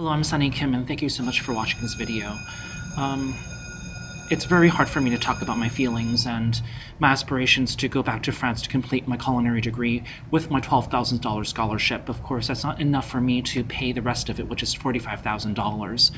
Hello, I'm Sunny Kim, and thank you so much for watching this video. Um, it's very hard for me to talk about my feelings and my aspirations to go back to France to complete my culinary degree with my $12,000 scholarship. Of course, that's not enough for me to pay the rest of it, which is $45,000.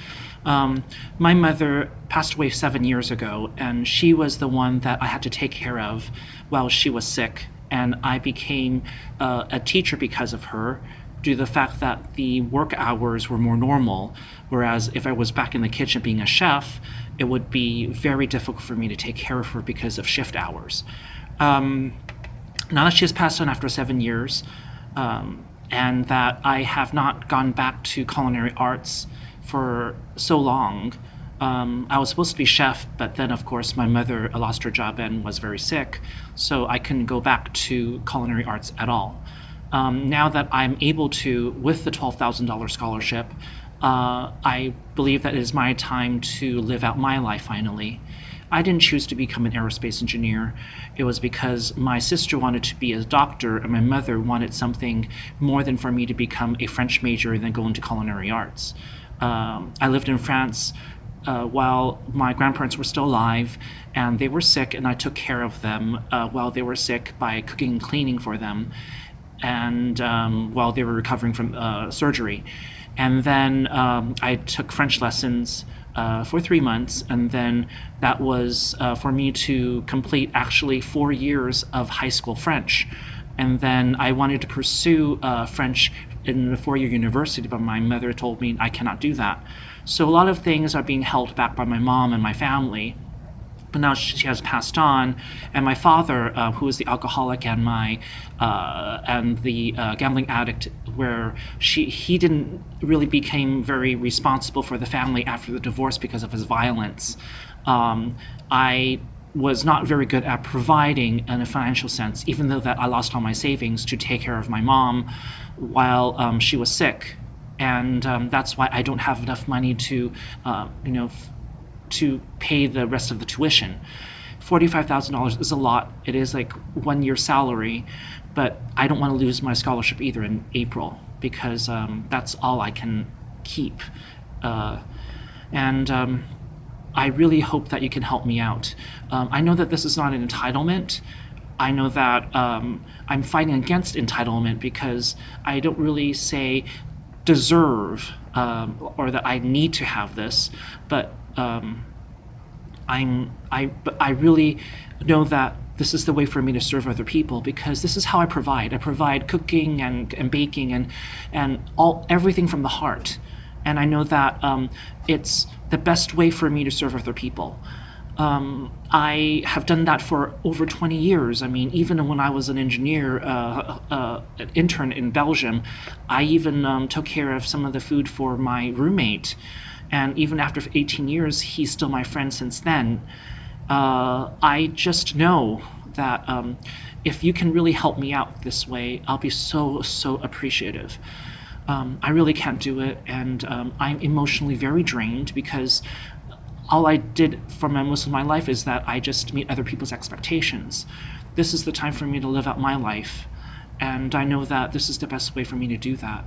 My mother passed away 7 years ago, and she was the one that I had to take care of while she was sick, and I became a teacher because of her, due to the fact that the work hours were more normal, whereas if I was back in the kitchen being a chef, it would be very difficult for me to take care of her because of shift hours. Now that she has passed on after 7 years, and that I have not gone back to culinary arts for so long, I was supposed to be chef, but then of course my mother lost her job and was very sick, so I couldn't go back to culinary arts at all. Now that I'm able to, with the $12,000 scholarship, I believe that it is my time to live out my life finally. I didn't choose to become an aerospace engineer. It was because my sister wanted to be a doctor and my mother wanted something more than for me to become a French major and then go into culinary arts. I lived in France while my grandparents were still alive, and they were sick, and I took care of them while they were sick by cooking and cleaning for them, and while they were recovering from surgery. And then I took French lessons for 3 months, and then that was for me to complete actually 4 years of high school French. And then I wanted to pursue French in the 4-year university, but my mother told me I cannot do that. So a lot of things are being held back by my mom and my family. But now she has passed on, and my father, who is the alcoholic and the gambling addict, where he didn't really became very responsible for the family after the divorce because of his violence. I was not very good at providing in a financial sense, even though that I lost all my savings to take care of my mom while she was sick, and that's why I don't have enough money to, to pay the rest of the tuition. $45,000 is a lot. It is like 1 year's salary, but I don't want to lose my scholarship either in April, because that's all I can keep. And I really hope that you can help me out. I know that this is not an entitlement. I know that I'm fighting against entitlement because I don't really say deserve or that I need to have this, but I really know that this is the way for me to serve other people, because this is how I provide. I provide cooking and baking and everything from the heart. And I know that it's the best way for me to serve other people. I have done that for over 20 years. I mean, even when I was an engineer, an intern in Belgium, I even took care of some of the food for my roommate. And even after 18 years, he's still my friend since then. I just know that if you can really help me out this way, I'll be so appreciative. I really can't do it, and I'm emotionally very drained because all I did for most of my life is that I just meet other people's expectations. This is the time for me to live out my life, and I know that this is the best way for me to do that.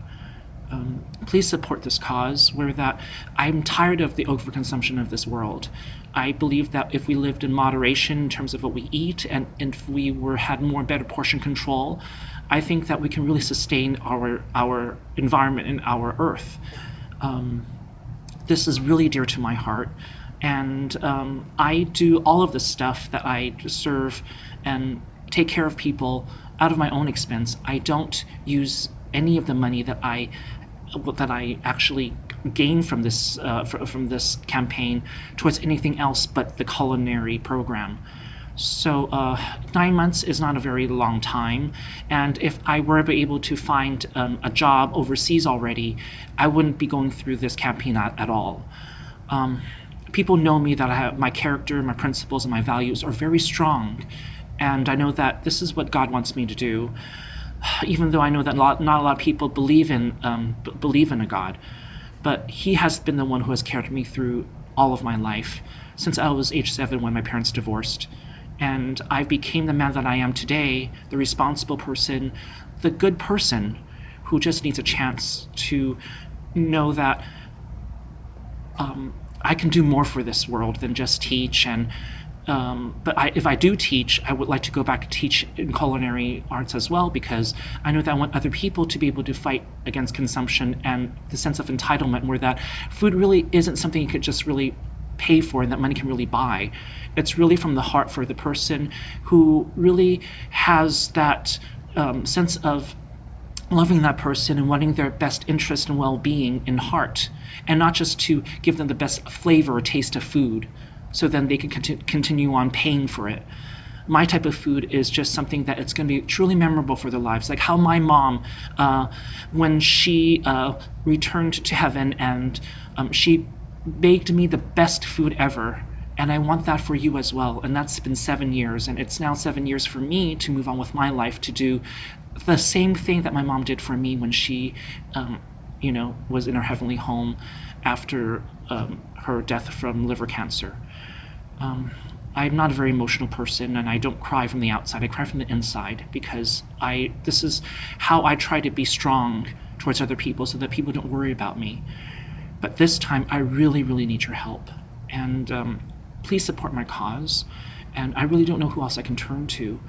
Please support this cause, where that I'm tired of the overconsumption of this world. I believe that if we lived in moderation in terms of what we eat, and if we had more better portion control, I think that we can really sustain our environment and our earth. This is really dear to my heart, and I do all of this stuff that I serve and take care of people out of my own expense. I don't use any of the money that I actually gain from this campaign towards anything else but the culinary program. So 9 months is not a very long time, and if I were able to find a job overseas already, I wouldn't be going through this campaign at all. People know me, that I have my character, my principles, and my values are very strong, and I know that this is what God wants me to do. Even though I know that not a lot of people believe in a God, but He has been the one who has carried me through all of my life since I was age 7 when my parents divorced, and I became the man that I am today, the responsible person, the good person who just needs a chance to know that I can do more for this world than just teach. And but if I do teach, I would like to go back and teach in culinary arts as well, because I know that I want other people to be able to fight against consumption and the sense of entitlement, where that food really isn't something you could just really pay for and that money can really buy. It's really from the heart for the person who really has that sense of loving that person and wanting their best interest and well-being in heart, and not just to give them the best flavor or taste of food so then they can continue on paying for it. My type of food is just something that it's going to be truly memorable for their lives. Like how my mom, when she returned to heaven, and she baked me the best food ever. And I want that for you as well. And that's been 7 years. And it's now 7 years for me to move on with my life, to do the same thing that my mom did for me when she, was in her heavenly home after her death from liver cancer. I'm not a very emotional person, and I don't cry from the outside. I cry from the inside, because this is how I try to be strong towards other people, so that people don't worry about me. But this time, I really, really need your help. And please support my cause. And I really don't know who else I can turn to,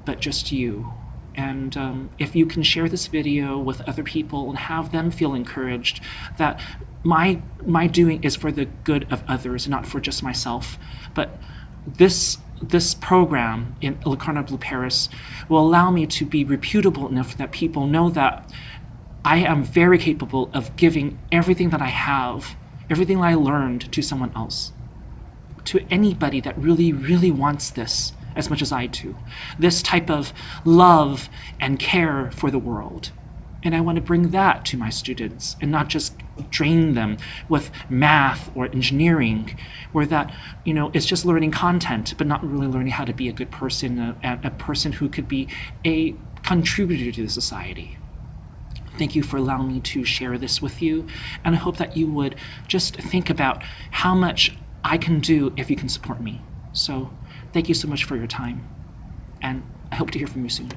but just you. And if you can share this video with other people and have them feel encouraged that my doing is for the good of others, not for just myself. But this program in Le Cordon Bleu Paris will allow me to be reputable enough that people know that I am very capable of giving everything that I have, everything that I learned, to someone else, to anybody that really, really wants this as much as I do. This type of love and care for the world. And I want to bring that to my students, and not just drain them with math or engineering, where that, is just learning content, but not really learning how to be a good person, a person who could be a contributor to the society. Thank you for allowing me to share this with you. And I hope that you would just think about how much I can do if you can support me. So thank you so much for your time. And I hope to hear from you soon.